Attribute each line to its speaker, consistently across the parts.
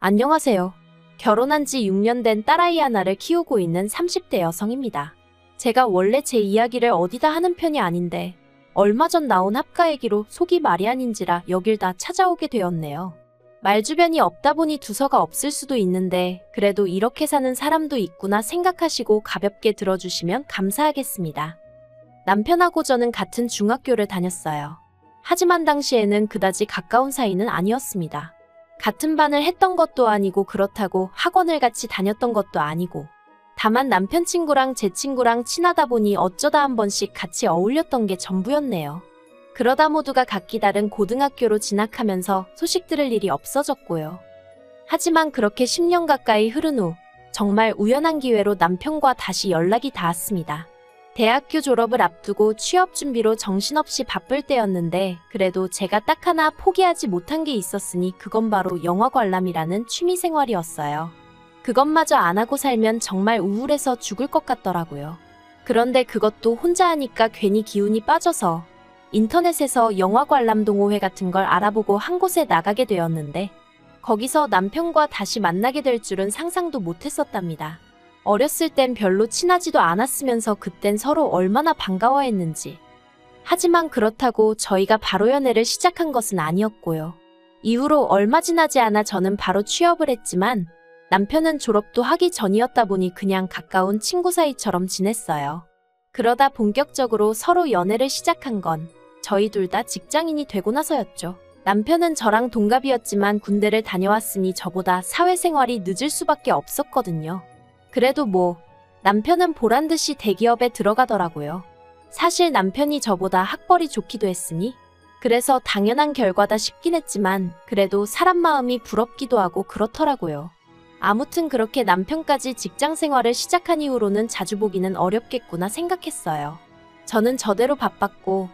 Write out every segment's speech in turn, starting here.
Speaker 1: 안녕하세요. 결혼한 지 6년 된 딸아이 하나를 키우고 있는 30대 여성입니다. 제가 원래 제 이야기를 어디다 하는 편이 아닌데 얼마 전 나온 합가 얘기로 속이 말이 아닌지라 여길 다 찾아오게 되었네요. 말주변이 없다 보니 두서가 없을 수도 있는데 그래도 이렇게 사는 사람도 있구나 생각하시고 가볍게 들어주시면 감사하겠습니다. 남편하고 저는 같은 중학교를 다녔어요. 하지만 당시에는 그다지 가까운 사이는 아니었습니다. 같은 반을 했던 것도 아니고 그렇다고 학원을 같이 다녔던 것도 아니고 다만 남편 친구랑 제 친구랑 친하다 보니 어쩌다 한 번씩 같이 어울렸던 게 전부였네요. 그러다 모두가 각기 다른 고등학교로 진학하면서 소식 들을 일이 없어졌고요. 하지만 그렇게 10년 가까이 흐른 후 정말 우연한 기회로 남편과 다시 연락이 닿았습니다. 대학교 졸업을 앞두고 취업 준비로 정신없이 바쁠 때였는데 그래도 제가 딱 하나 포기하지 못한 게 있었으니 그건 바로 영화 관람이라는 취미생활이었어요. 그것마저 안 하고 살면 정말 우울해서 죽을 것 같더라고요. 그런데 그것도 혼자 하니까 괜히 기운이 빠져서 인터넷에서 영화 관람 동호회 같은 걸 알아보고 한 곳에 나가게 되었는데 거기서 남편과 다시 만나게 될 줄은 상상도 못했었답니다. 어렸을 땐 별로 친하지도 않았으면서 그땐 서로 얼마나 반가워했는지. 하지만 그렇다고 저희가 바로 연애를 시작한 것은 아니었고요. 이후로 얼마 지나지 않아 저는 바로 취업을 했지만 남편은 졸업도 하기 전이었다 보니 그냥 가까운 친구 사이처럼 지냈어요. 그러다 본격적으로 서로 연애를 시작한 건 저희 둘 다 직장인이 되고 나서였죠. 남편은 저랑 동갑이었지만 군대를 다녀왔으니 저보다 사회생활이 늦을 수밖에 없었거든요. 그래도 남편은 보란듯이 대기업에 들어가더라고요. 사실 남편이 저보다 학벌이 좋기도 했으니 그래서 당연한 결과다 싶긴 했지만 그래도 사람 마음이 부럽기도 하고 그렇더라고요. 아무튼 그렇게 남편까지 직장 생활을 시작한 이후로는 자주 보기는 어렵겠구나 생각했어요. 저는 저대로 바빴고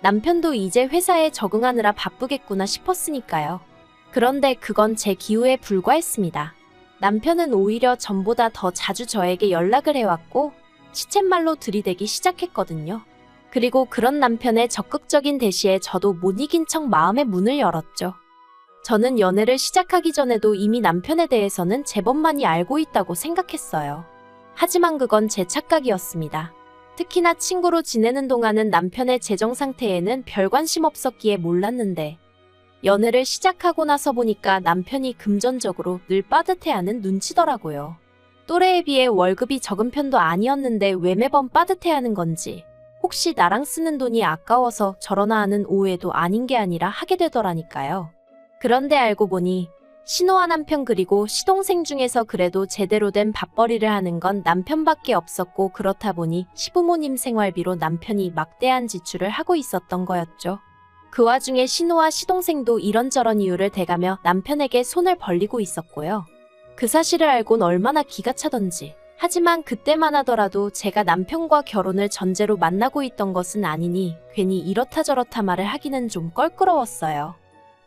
Speaker 1: 남편도 이제 회사에 적응하느라 바쁘겠구나 싶었으니까요. 그런데 그건 제 기우에 불과했습니다. 남편은 오히려 전보다 더 자주 저에게 연락을 해왔고 시쳇말로 들이대기 시작했거든요. 그리고 그런 남편의 적극적인 대시에 저도 못 이긴 척 마음의 문을 열었죠. 저는 연애를 시작하기 전에도 이미 남편에 대해서는 제법 많이 알고 있다고 생각했어요. 하지만 그건 제 착각이었습니다. 특히나 친구로 지내는 동안은 남편의 재정 상태에는 별 관심 없었기에 몰랐는데 연애를 시작하고 나서 보니까 남편이 금전적으로 늘 빠듯해하는 눈치더라고요. 또래에 비해 월급이 적은 편도 아니었는데 왜 매번 빠듯해하는 건지 혹시 나랑 쓰는 돈이 아까워서 저러나 하는 오해도 아닌 게 아니라 하게 되더라니까요. 그런데 알고 보니 신호와 남편 그리고 시동생 중에서 그래도 제대로 된 밥벌이를 하는 건 남편밖에 없었고 그렇다 보니 시부모님 생활비로 남편이 막대한 지출을 하고 있었던 거였죠. 그 와중에 신호와 시동생도 이런저런 이유를 대가며 남편에게 손을 벌리고 있었고요. 그 사실을 알곤 얼마나 기가 차던지. 하지만 그때만 하더라도 제가 남편과 결혼을 전제로 만나고 있던 것은 아니니 괜히 이렇다 저렇다 말을 하기는 좀 껄끄러웠어요.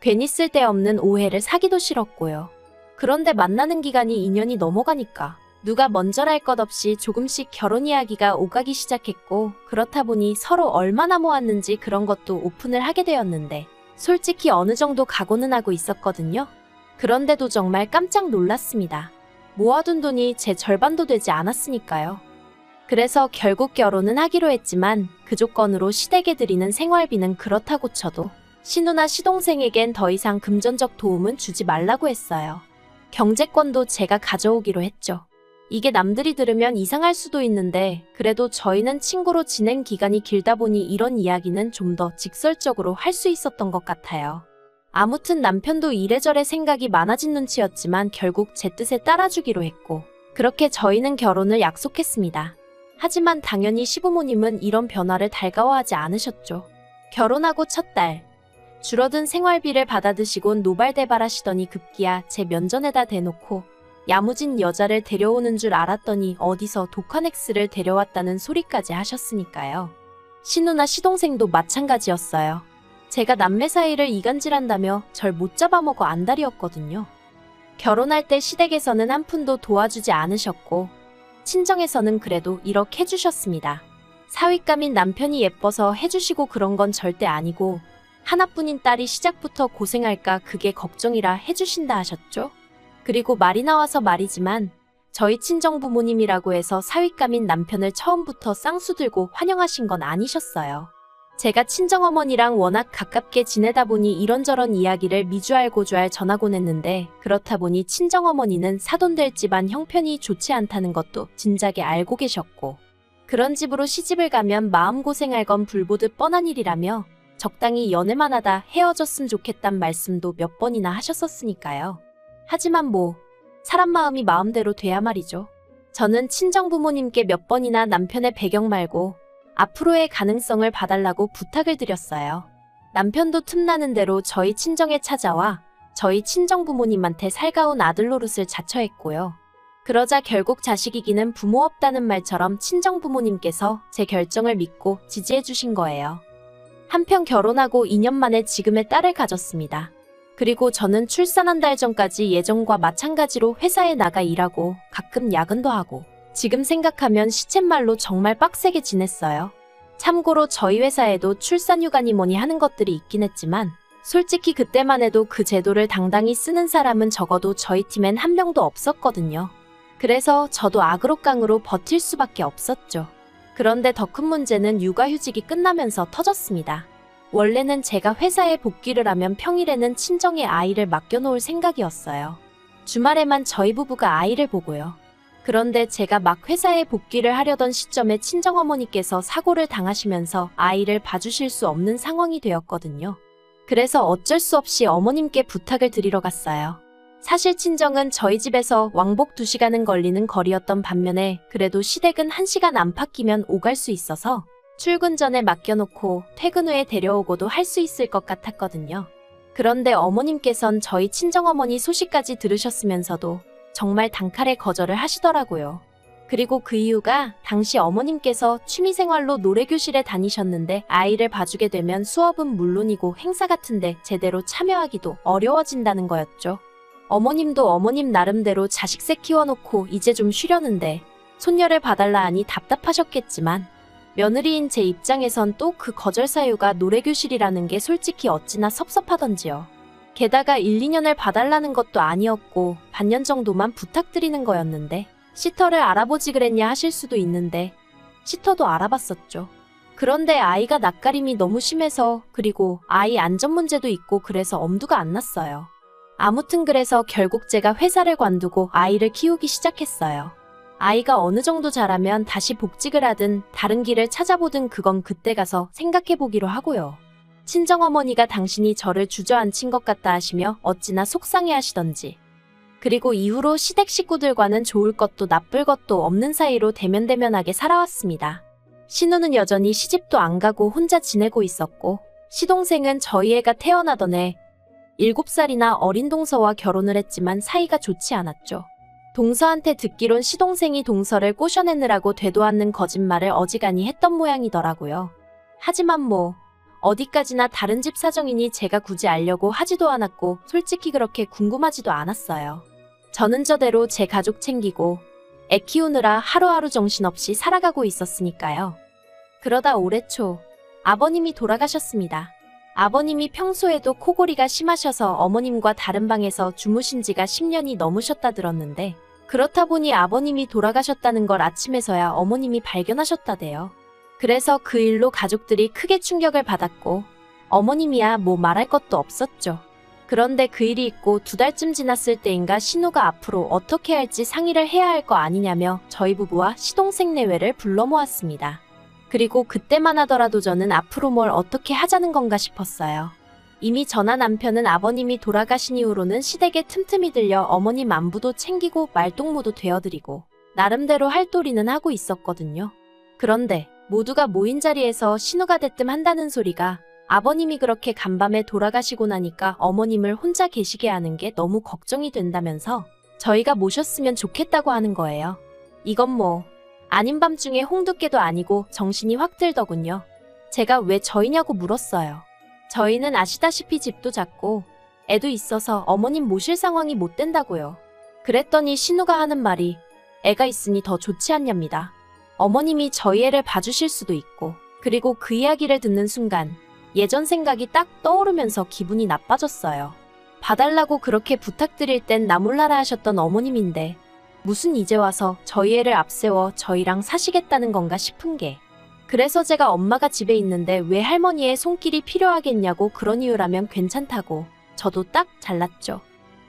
Speaker 1: 괜히 쓸데없는 오해를 사기도 싫었고요. 그런데 만나는 기간이 2년이 넘어가니까 누가 먼저랄 것 없이 조금씩 결혼 이야기가 오가기 시작했고 그렇다 보니 서로 얼마나 모았는지 그런 것도 오픈을 하게 되었는데 솔직히 어느 정도 각오는 하고 있었거든요. 그런데도 정말 깜짝 놀랐습니다. 모아둔 돈이 제 절반도 되지 않았으니까요. 그래서 결국 결혼은 하기로 했지만 그 조건으로 시댁에 드리는 생활비는 그렇다고 쳐도 신우나 시동생에겐 더 이상 금전적 도움은 주지 말라고 했어요. 경제권도 제가 가져오기로 했죠. 이게 남들이 들으면 이상할 수도 있는데 그래도 저희는 친구로 지낸 기간이 길다 보니 이런 이야기는 좀 더 직설적으로 할 수 있었던 것 같아요. 아무튼 남편도 이래저래 생각이 많아진 눈치였지만 결국 제 뜻에 따라주기로 했고 그렇게 저희는 결혼을 약속했습니다. 하지만 당연히 시부모님은 이런 변화를 달가워하지 않으셨죠. 결혼하고 첫 달 줄어든 생활비를 받아드시곤 노발대발하시더니 급기야 제 면전에다 대놓고 야무진 여자를 데려오는 줄 알았더니 어디서 독한 X를 데려왔다는 소리까지 하셨으니까요. 신우나 시동생도 마찬가지였어요. 제가 남매 사이를 이간질한다며 절 못 잡아먹어 안달이었거든요. 결혼할 때 시댁에서는 한 푼도 도와주지 않으셨고 친정에서는 그래도 이렇게 해주셨습니다. 사윗감인 남편이 예뻐서 해주시고 그런 건 절대 아니고 하나뿐인 딸이 시작부터 고생할까 그게 걱정이라 해주신다 하셨죠. 그리고 말이 나와서 말이지만 저희 친정 부모님이라고 해서 사윗감인 남편을 처음부터 쌍수 들고 환영하신 건 아니셨어요. 제가 친정어머니랑 워낙 가깝게 지내다 보니 이런저런 이야기를 미주알고주알 전하곤 했는데, 그렇다 보니 친정어머니는 사돈될 집안 형편이 좋지 않다는 것도 진작에 알고 계셨고, 그런 집으로 시집을 가면 마음고생할 건 불보듯 뻔한 일이라며 적당히 연애만 하다 헤어졌으면 좋겠단 말씀도 몇 번이나 하셨었으니까요. 하지만 뭐 사람 마음이 마음대로 돼야 말이죠. 저는 친정부모님께 몇 번이나 남편의 배경 말고 앞으로의 가능성을 봐달라고 부탁을 드렸어요. 남편도 틈나는 대로 저희 친정에 찾아와 저희 친정부모님한테 살가운 아들 노릇을 자처했고요. 그러자 결국 자식 이기는 부모 없다는 말처럼 친정부모님께서 제 결정을 믿고 지지해 주신 거예요. 한편 결혼하고 2년 만에 지금의 딸을 가졌습니다. 그리고 저는 출산 한 달 전까지 예전과 마찬가지로 회사에 나가 일하고 가끔 야근도 하고, 지금 생각하면 시쳇말로 정말 빡세게 지냈어요. 참고로 저희 회사에도 출산휴가니 뭐니 하는 것들이 있긴 했지만 솔직히 그때만 해도 그 제도를 당당히 쓰는 사람은 적어도 저희 팀엔 한 명도 없었거든요. 그래서 저도 악으로깡으로 버틸 수밖에 없었죠. 그런데 더 큰 문제는 육아휴직이 끝나면서 터졌습니다. 원래는 제가 회사에 복귀를 하면 평일에는 친정에 아이를 맡겨놓을 생각이었어요. 주말에만 저희 부부가 아이를 보고요. 그런데 제가 막 회사에 복귀를 하려던 시점에 친정어머니께서 사고를 당하시면서 아이를 봐주실 수 없는 상황이 되었거든요. 그래서 어쩔 수 없이 어머님께 부탁을 드리러 갔어요. 사실 친정은 저희 집에서 왕복 2시간은 걸리는 거리였던 반면에 그래도 시댁은 1시간 안팎이면 오갈 수 있어서 출근 전에 맡겨놓고 퇴근 후에 데려오고도 할 수 있을 것 같았거든요. 그런데 어머님께선 저희 친정어머니 소식까지 들으셨으면서도 정말 단칼에 거절을 하시더라고요. 그리고 그 이유가 당시 어머님께서 취미생활로 노래교실에 다니셨는데 아이를 봐주게 되면 수업은 물론이고 행사 같은데 제대로 참여하기도 어려워진다는 거였죠. 어머님도 어머님 나름대로 자식새 키워놓고 이제 좀 쉬려는데 손녀를 봐달라 하니 답답하셨겠지만 며느리인 제 입장에선 또 그 거절 사유가 노래교실이라는 게 솔직히 어찌나 섭섭하던지요. 게다가 1, 2년을 봐달라는 것도 아니었고 반년 정도만 부탁드리는 거였는데 시터를 알아보지 그랬냐 하실 수도 있는데 시터도 알아봤었죠. 그런데 아이가 낯가림이 너무 심해서, 그리고 아이 안전 문제도 있고 그래서 엄두가 안 났어요. 아무튼 그래서 결국 제가 회사를 관두고 아이를 키우기 시작했어요. 아이가 어느 정도 자라면 다시 복직을 하든 다른 길을 찾아보든 그건 그때 가서 생각해보기로 하고요. 친정어머니가 당신이 저를 주저앉힌 것 같다 하시며 어찌나 속상해 하시던지. 그리고 이후로 시댁 식구들과는 좋을 것도 나쁠 것도 없는 사이로 대면대면하게 살아왔습니다. 신우는 여전히 시집도 안 가고 혼자 지내고 있었고, 시동생은 저희 애가 태어나던 해 7살이나 어린 동서와 결혼을 했지만 사이가 좋지 않았죠. 동서한테 듣기론 시동생이 동서를 꼬셔내느라고 되도 않는 거짓말을 어지간히 했던 모양이더라고요. 하지만 뭐 어디까지나 다른 집 사정이니 제가 굳이 알려고 하지도 않았고 솔직히 그렇게 궁금하지도 않았어요. 저는 저대로 제 가족 챙기고 애 키우느라 하루하루 정신없이 살아가고 있었으니까요. 그러다 올해 초 아버님이 돌아가셨습니다. 아버님이 평소에도 코골이가 심하셔서 어머님과 다른 방에서 주무신 지가 10년이 넘으셨다 들었는데, 그렇다 보니 아버님이 돌아가셨다는 걸 아침에서야 어머님이 발견하셨다대요. 그래서 그 일로 가족들이 크게 충격을 받았고 어머님이야 뭐 말할 것도 없었죠. 그런데 그 일이 있고 2달쯤 지났을 때인가 신우가 앞으로 어떻게 할지 상의를 해야 할 거 아니냐며 저희 부부와 시동생 내외를 불러 모았습니다. 그리고 그때만 하더라도 저는 앞으로 뭘 어떻게 하자는 건가 싶었어요. 이미 저나 남편은 아버님이 돌아가신 이후로는 시댁에 틈틈이 들려 어머님 안부도 챙기고 말동무도 되어드리고 나름대로 할도리는 하고 있었거든요. 그런데 모두가 모인 자리에서 신우가 대뜸 한다는 소리가 아버님이 그렇게 간밤에 돌아가시고 나니까 어머님을 혼자 계시게 하는 게 너무 걱정이 된다면서 저희가 모셨으면 좋겠다고 하는 거예요. 이건 뭐 아닌 밤중에 홍두깨도 아니고 정신이 확 들더군요. 제가 왜 저희냐고 물었어요. 저희는 아시다시피 집도 작고 애도 있어서 어머님 모실 상황이 못 된다고요. 그랬더니 신우가 하는 말이 애가 있으니 더 좋지 않냐입니다. 어머님이 저희 애를 봐주실 수도 있고. 그리고 그 이야기를 듣는 순간 예전 생각이 딱 떠오르면서 기분이 나빠졌어요. 봐달라고 그렇게 부탁드릴 땐 나 몰라라 하셨던 어머님인데 무슨 이제 와서 저희 애를 앞세워 저희랑 사시겠다는 건가 싶은 게, 그래서 제가 엄마가 집에 있는데 왜 할머니의 손길이 필요하겠냐고 그런 이유라면 괜찮다고 저도 딱 잘랐죠.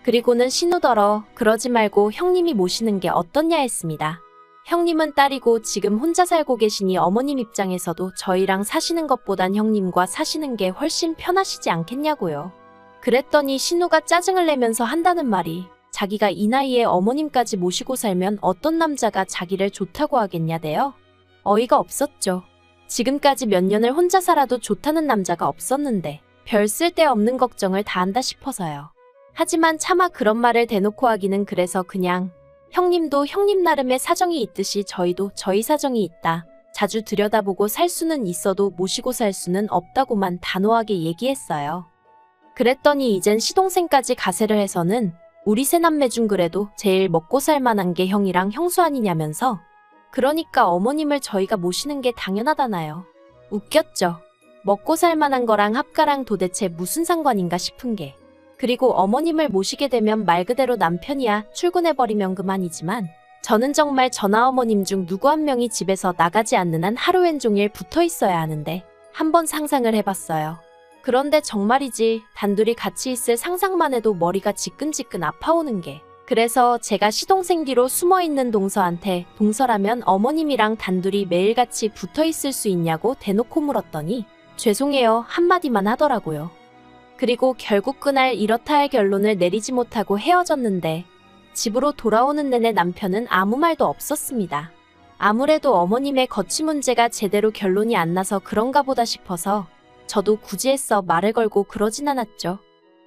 Speaker 1: 그리고는 신우더러 그러지 말고 형님이 모시는 게 어떻냐 했습니다. 형님은 딸이고 지금 혼자 살고 계시니 어머님 입장에서도 저희랑 사시는 것보단 형님과 사시는 게 훨씬 편하시지 않겠냐고요. 그랬더니 신우가 짜증을 내면서 한다는 말이, 자기가 이 나이에 어머님까지 모시고 살면 어떤 남자가 자기를 좋다고 하겠냐대요. 어이가 없었죠. 지금까지 몇 년을 혼자 살아도 좋다는 남자가 없었는데 별 쓸데없는 걱정을 다 한다 싶어서요. 하지만 차마 그런 말을 대놓고 하기는 그래서 그냥 형님도 형님 나름의 사정이 있듯이 저희도 저희 사정이 있다. 자주 들여다보고 살 수는 있어도 모시고 살 수는 없다고만 단호하게 얘기했어요. 그랬더니 이젠 시동생까지 가세를 해서는 우리 새남매 중 그래도 제일 먹고 살 만한 게 형이랑 형수 아니냐면서, 그러니까 어머님을 저희가 모시는 게 당연하다나요. 웃겼죠. 먹고 살 만한 거랑 합가랑 도대체 무슨 상관인가 싶은 게, 그리고 어머님을 모시게 되면 말 그대로 남편이야 출근해버리면 그만이지만 저는 정말 전하어머님 중 누구 한 명이 집에서 나가지 않는 한 하루 왼종일 붙어 있어야 하는데 한번 상상을 해봤어요. 그런데 정말이지 단둘이 같이 있을 상상만 해도 머리가 지끈지끈 아파오는 게, 그래서 제가 시동생 뒤로 숨어있는 동서한테 동서라면 어머님이랑 단둘이 매일같이 붙어 있을 수 있냐고 대놓고 물었더니 죄송해요 한마디만 하더라고요. 그리고 결국 그날 이렇다 할 결론을 내리지 못하고 헤어졌는데 집으로 돌아오는 내내 남편은 아무 말도 없었습니다. 아무래도 어머님의 거취 문제가 제대로 결론이 안 나서 그런가 보다 싶어서 저도 굳이 애써 말을 걸고 그러진 않았죠.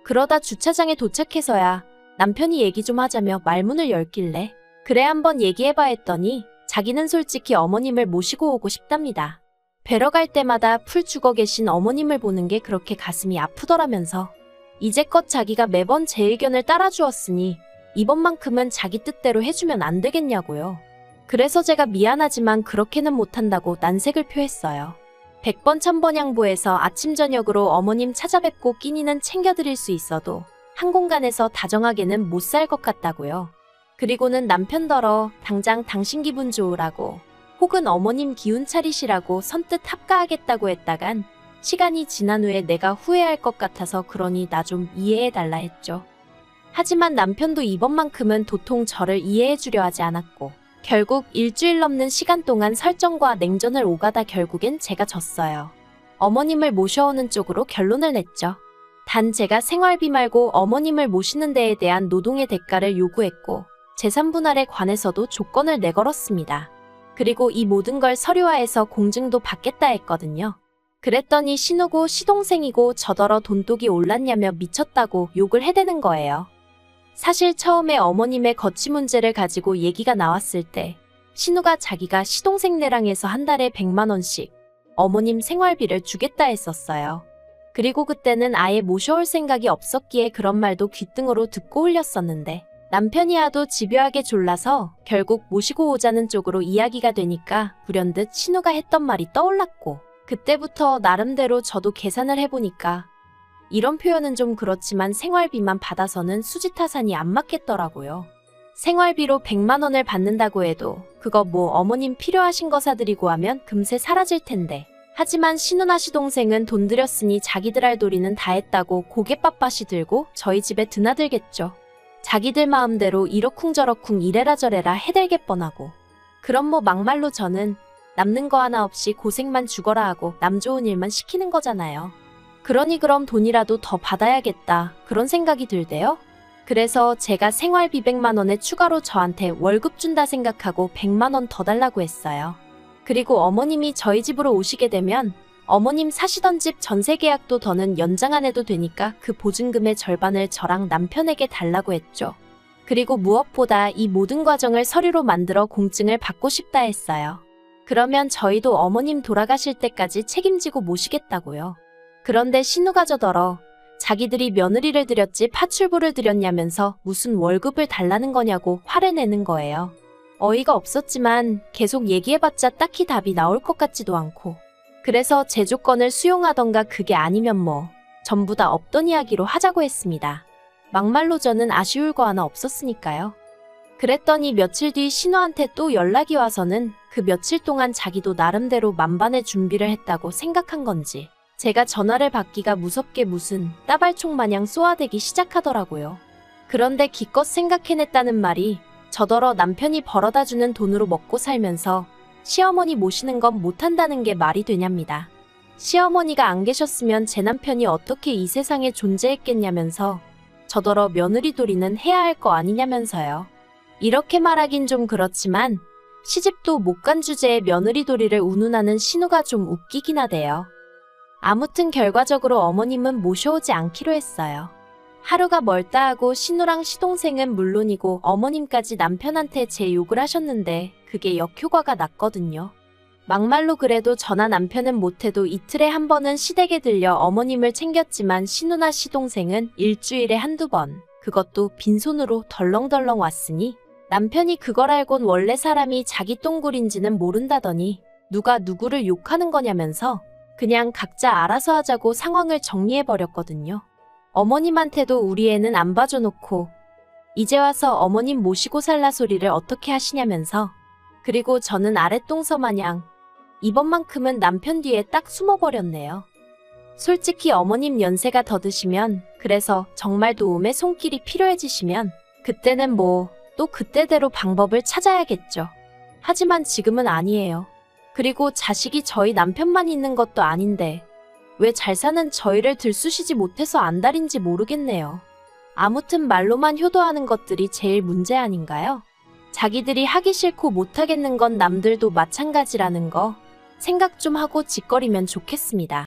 Speaker 1: 그러다 주차장에 도착해서야 남편이 얘기 좀 하자며 말문을 열길래 그래 한번 얘기해봐 했더니 자기는 솔직히 어머님을 모시고 오고 싶답니다. 뵈러 갈 때마다 풀 죽어 계신 어머님을 보는 게 그렇게 가슴이 아프더라면서 이제껏 자기가 매번 제 의견을 따라주었으니 이번만큼은 자기 뜻대로 해주면 안 되겠냐고요. 그래서 제가 미안하지만 그렇게는 못한다고 난색을 표했어요. 100번 1000번 양보해서 아침 저녁으로 어머님 찾아뵙고 끼니는 챙겨드릴 수 있어도 한 공간에서 다정하게는 못 살 것 같다고요. 그리고는 남편더러 당장 당신 기분 좋으라고 혹은 어머님 기운 차리시라고 선뜻 합가하겠다고 했다간 시간이 지난 후에 내가 후회할 것 같아서 그러니 나 좀 이해해달라 했죠. 하지만 남편도 이번만큼은 도통 저를 이해해주려 하지 않았고 결국 일주일 넘는 시간 동안 설정과 냉전을 오가다 결국엔 제가 졌어요. 어머님을 모셔오는 쪽으로 결론을 냈죠. 단 제가 생활비 말고 어머님을 모시는 데에 대한 노동의 대가를 요구했고 재산 분할에 관해서도 조건을 내걸었습니다. 그리고 이 모든 걸 서류화해서 공증도 받겠다 했거든요. 그랬더니 신우고 시동생이고 저더러 돈독이 올랐냐며 미쳤다고 욕을 해대는 거예요. 사실 처음에 어머님의 거취 문제를 가지고 얘기가 나왔을 때 신우가 자기가 시동생네랑 해서 한 달에 100만 원씩 어머님 생활비를 주겠다 했었어요. 그리고 그때는 아예 모셔올 생각이 없었기에 그런 말도 귓등으로 듣고 흘렸었는데 남편이 하도 집요하게 졸라서 결국 모시고 오자는 쪽으로 이야기가 되니까 불현듯 신우가 했던 말이 떠올랐고 그때부터 나름대로 저도 계산을 해보니까 이런 표현은 좀 그렇지만 생활비만 받아서는 수지타산이 안 맞겠더라고요. 생활비로 100만 원을 받는다고 해도 그거 뭐 어머님 필요하신 거 사드리고 하면 금세 사라질 텐데, 하지만 신우나 시동생은 돈 들였으니 자기들 할 도리는 다 했다고 고개 빳빳이 들고 저희 집에 드나들겠죠. 자기들 마음대로 이러쿵저러쿵 이래라 저래라 해댈게 뻔하고. 그럼 뭐 막말로 저는 남는 거 하나 없이 고생만 죽어라 하고 남 좋은 일만 시키는 거잖아요. 그러니 그럼 돈이라도 더 받아야겠다 그런 생각이 들대요. 그래서 제가 생활비 100만 원에 추가로 저한테 월급 준다 생각하고 100만 원 더 달라고 했어요. 그리고 어머님이 저희 집으로 오시게 되면 어머님 사시던 집 전세 계약도 더는 연장 안 해도 되니까 그 보증금의 절반을 저랑 남편에게 달라고 했죠. 그리고 무엇보다 이 모든 과정을 서류로 만들어 공증을 받고 싶다 했어요. 그러면 저희도 어머님 돌아가실 때까지 책임지고 모시겠다고요. 그런데 신우가 저더러 자기들이 며느리를 들였지 파출부를 들였냐면서 무슨 월급을 달라는 거냐고 화를 내는 거예요. 어이가 없었지만 계속 얘기해봤자 딱히 답이 나올 것 같지도 않고, 그래서 제 조건을 수용하던가 그게 아니면 뭐 전부 다 없던 이야기로 하자고 했습니다. 막말로 저는 아쉬울 거 하나 없었으니까요. 그랬더니 며칠 뒤 신우한테 또 연락이 와서는 그 며칠 동안 자기도 나름대로 만반의 준비를 했다고 생각한 건지 제가 전화를 받기가 무섭게 무슨 따발총 마냥 쏘아대기 시작하더라고요. 그런데 기껏 생각해냈다는 말이 저더러 남편이 벌어다주는 돈으로 먹고 살면서 시어머니 모시는 건 못한다는 게 말이 되냐입니다. 시어머니가 안 계셨으면 제 남편이 어떻게 이 세상에 존재했겠냐면서 저더러 며느리돌이는 해야 할 거 아니냐면서요. 이렇게 말하긴 좀 그렇지만 시집도 못 간 주제에 며느리돌이를 운운하는 신우가 좀 웃기긴 하대요. 아무튼 결과적으로 어머님은 모셔오지 않기로 했어요. 하루가 멀다 하고 신우랑 시동생은 물론이고 어머님까지 남편한테 제 욕을 하셨는데 그게 역효과가 났거든요. 막말로 그래도 저나 남편은 못해도 이틀에 한 번은 시댁에 들려 어머님을 챙겼지만 신우나 시동생은 일주일에 한두 번, 그것도 빈손으로 덜렁덜렁 왔으니 남편이 그걸 알곤 원래 사람이 자기 똥굴인지는 모른다더니 누가 누구를 욕하는 거냐면서 그냥 각자 알아서 하자고 상황을 정리해버렸거든요. 어머님한테도 우리 애는 안 봐줘놓고 이제 와서 어머님 모시고 살라 소리를 어떻게 하시냐면서 그리고 저는 아랫동서 마냥 이번만큼은 남편 뒤에 딱 숨어버렸네요. 솔직히 어머님 연세가 더 드시면 그래서 정말 도움의 손길이 필요해지시면 그때는 뭐 또 그때대로 방법을 찾아야겠죠. 하지만 지금은 아니에요. 그리고 자식이 저희 남편만 있는 것도 아닌데 왜 잘 사는 저희를 들쑤시지 못해서 안달인지 모르겠네요. 아무튼 말로만 효도하는 것들이 제일 문제 아닌가요? 자기들이 하기 싫고 못하겠는 건 남들도 마찬가지라는 거 생각 좀 하고 짓거리면 좋겠습니다.